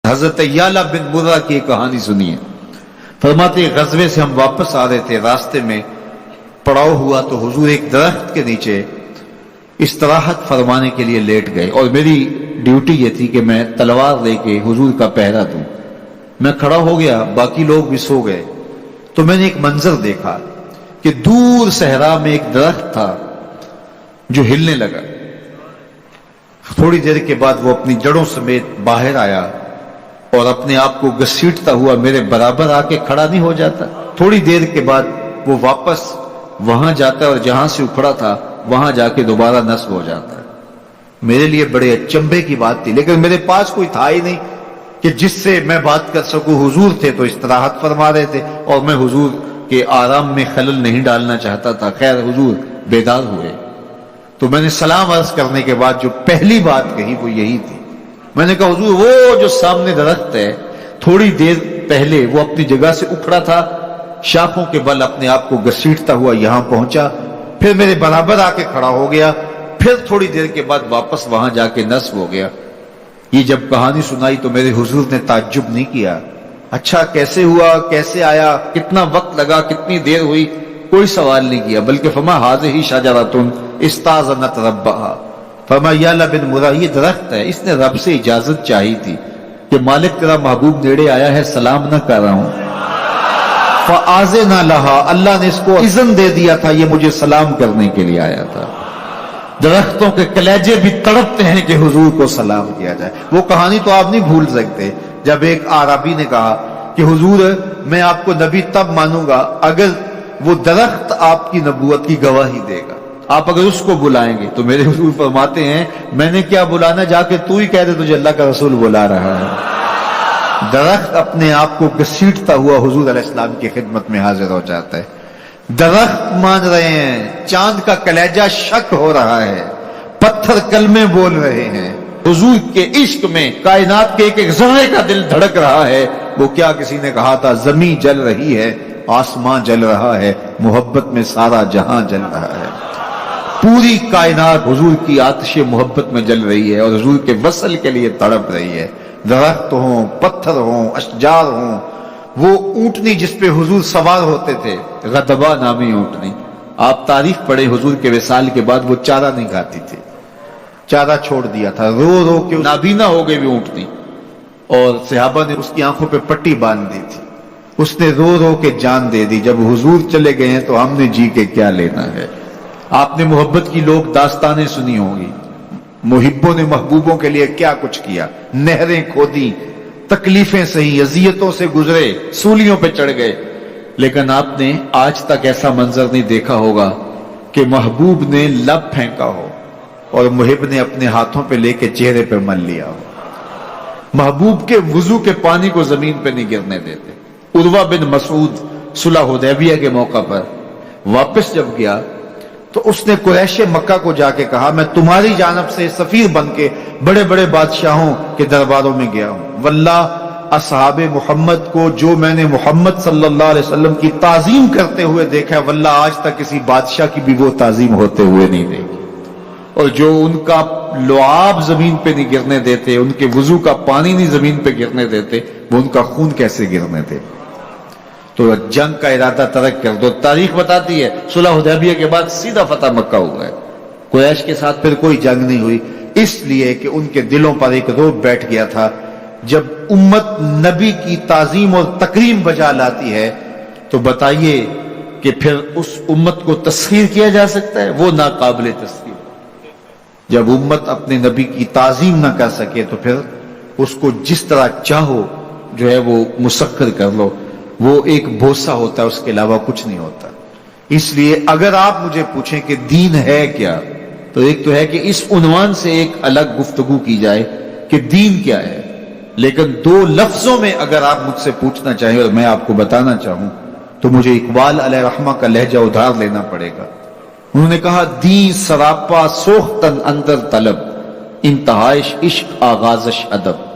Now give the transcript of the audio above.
حضرت یعلا بن مرہ کی ایک کہانی سنیے. فرماتے غزوے سے ہم واپس آ رہے تھے، راستے میں پڑاؤ ہوا تو حضور ایک درخت کے نیچے استراحت فرمانے کے لیے لیٹ گئے، اور میری ڈیوٹی یہ تھی کہ میں تلوار لے کے حضور کا پہرا دوں. میں کھڑا ہو گیا، باقی لوگ بھی سو گئے، تو میں نے ایک منظر دیکھا کہ دور صحرا میں ایک درخت تھا جو ہلنے لگا. تھوڑی دیر کے بعد وہ اپنی جڑوں سمیت باہر آیا اور اپنے آپ کو گھسیٹتا ہوا میرے برابر آ کے کھڑا نہیں ہو جاتا. تھوڑی دیر کے بعد وہ واپس وہاں جاتا ہے اور جہاں سے اکھڑا تھا وہاں جا کے دوبارہ نصب ہو جاتا ہے. میرے لیے بڑے اچنبھے کی بات تھی، لیکن میرے پاس کوئی تھا ہی نہیں کہ جس سے میں بات کر سکوں. حضور تھے تو استراحت فرما رہے تھے اور میں حضور کے آرام میں خلل نہیں ڈالنا چاہتا تھا. خیر حضور بیدار ہوئے تو میں نے سلام عرض کرنے کے بعد جو پہلی بات کہی وہ یہی تھی. میں نے کہا حضور وہ جو سامنے درخت ہے تھوڑی دیر پہلے وہ اپنی جگہ سے اکھڑا تھا، شاخوں کے بل اپنے آپ کو گھسیٹتا ہوا یہاں پہنچا، پھر میرے برابر آ کے کھڑا ہو گیا، پھر تھوڑی دیر کے بعد واپس وہاں جا کے نصب ہو گیا. یہ جب کہانی سنائی تو میرے حضور نے تعجب نہیں کیا. اچھا کیسے ہوا، کیسے آیا، کتنا وقت لگا، کتنی دیر ہوئی، کوئی سوال نہیں کیا، بلکہ فرما ہذہ شجرۃ استاذنت ربھا. فرما یعلا بن مرہ یہ درخت ہے، اس نے رب سے اجازت چاہی تھی کہ مالک تیرا محبوب نیڑے آیا ہے، سلام نہ کر رہا ہوں. فآذن لہا، اللہ نے اس کو اذن دے دیا تھا، یہ مجھے سلام کرنے کے لیے آیا تھا. درختوں کے کلیجے بھی تڑپتے ہیں کہ حضور کو سلام کیا جائے. وہ کہانی تو آپ نہیں بھول سکتے جب ایک اعرابی نے کہا کہ حضور میں آپ کو نبی تب مانوں گا اگر وہ درخت آپ کی نبوت کی گواہی دے گا، آپ اگر اس کو بلائیں گے. تو میرے حضور فرماتے ہیں میں نے کیا بلانا، جا کے تو ہی کہہ دے تجھے اللہ کا رسول بلا رہا ہے. درخت اپنے آپ کو گھسیٹتا ہوا حضور علیہ السلام کی خدمت میں حاضر ہو جاتا ہے. درخت مان رہے ہیں، چاند کا کلیجہ شک ہو رہا ہے، پتھر کلمے بول رہے ہیں. حضور کے عشق میں کائنات کے ایک ایک ذرے کا دل دھڑک رہا ہے. وہ کیا کسی نے کہا تھا زمین جل رہی ہے، آسمان جل رہا ہے، محبت میں سارا جہاں جل رہا ہے. پوری کائنات حضور کی آتش محبت میں جل رہی ہے اور حضور کے وصل کے لیے تڑپ رہی ہے. درخت ہوں، پتھر ہوں، اشجار ہوں، وہ اونٹنی جس پہ حضور سوار ہوتے تھے، غدبہ نامی اونٹنی، آپ تاریخ پڑھیں حضور کے وصال کے بعد وہ چارہ نہیں کھاتی تھی، چارہ چھوڑ دیا تھا، رو رو کے نابینا ہو گئی وہ اونٹنی، اور صحابہ نے اس کی آنکھوں پہ پٹی باندھ دی تھی، اس نے رو رو کے جان دے دی. جب حضور چلے گئے ہیں تو ہم نے جی کے کیا لینا ہے. آپ نے محبت کی لوگ داستانیں سنی ہوں گی، محبوں نے محبوبوں کے لیے کیا کچھ کیا، نہریں کھودی، تکلیفیں سہی، اذیتوں سے گزرے، سولیوں پہ چڑھ گئے. لیکن آپ نے آج تک ایسا منظر نہیں دیکھا ہوگا کہ محبوب نے لب پھینکا ہو اور محب نے اپنے ہاتھوں پہ لے کے چہرے پہ مل لیا ہو. محبوب کے وضو کے پانی کو زمین پہ نہیں گرنے دیتے. عروہ بن مسعود صلح حدیبیہ کے موقع پر واپس جب گیا تو اس نے قریش مکہ کو جا کے کہا میں تمہاری جانب سے سفیر بن کے بڑے بڑے بادشاہوں کے درباروں میں گیا ہوں، واللہ اصحاب محمد کو جو میں نے محمد صلی اللہ علیہ وسلم کی تعظیم کرتے ہوئے دیکھا، واللہ آج تک کسی بادشاہ کی بھی وہ تعظیم ہوتے ہوئے نہیں دیکھی. اور جو ان کا لعاب زمین پہ نہیں گرنے دیتے، ان کے وضو کا پانی نہیں زمین پہ گرنے دیتے، وہ ان کا خون کیسے گرنے دیتے. تو جنگ کا ارادہ ترک کر دو. تاریخ بتاتی ہے صلح حدیبیہ کے بعد سیدھا فتح مکہ ہوا ہے. قریش کے ساتھ پھر کوئی جنگ نہیں ہوئی، اس لیے کہ ان کے دلوں پر ایک رعب بیٹھ گیا تھا. جب امت نبی کی تعظیم اور تکریم بجا لاتی ہے تو بتائیے کہ پھر اس امت کو تسخیر کیا جا سکتا ہے؟ وہ ناقابل تسخیر. جب امت اپنے نبی کی تعظیم نہ کر سکے تو پھر اس کو جس طرح چاہو جو ہے وہ مسخر کر لو، وہ ایک بوسہ ہوتا ہے، اس کے علاوہ کچھ نہیں ہوتا. اس لیے اگر آپ مجھے پوچھیں کہ دین ہے کیا، تو ایک تو ہے کہ اس عنوان سے ایک الگ گفتگو کی جائے کہ دین کیا ہے. لیکن دو لفظوں میں اگر آپ مجھ سے پوچھنا چاہیں اور میں آپ کو بتانا چاہوں تو مجھے اقبال علیہ رحمہ کا لہجہ ادھار لینا پڑے گا. انہوں نے کہا دین سراپا سوختن اندر طلب، انتہائش عشق آغازش ادب.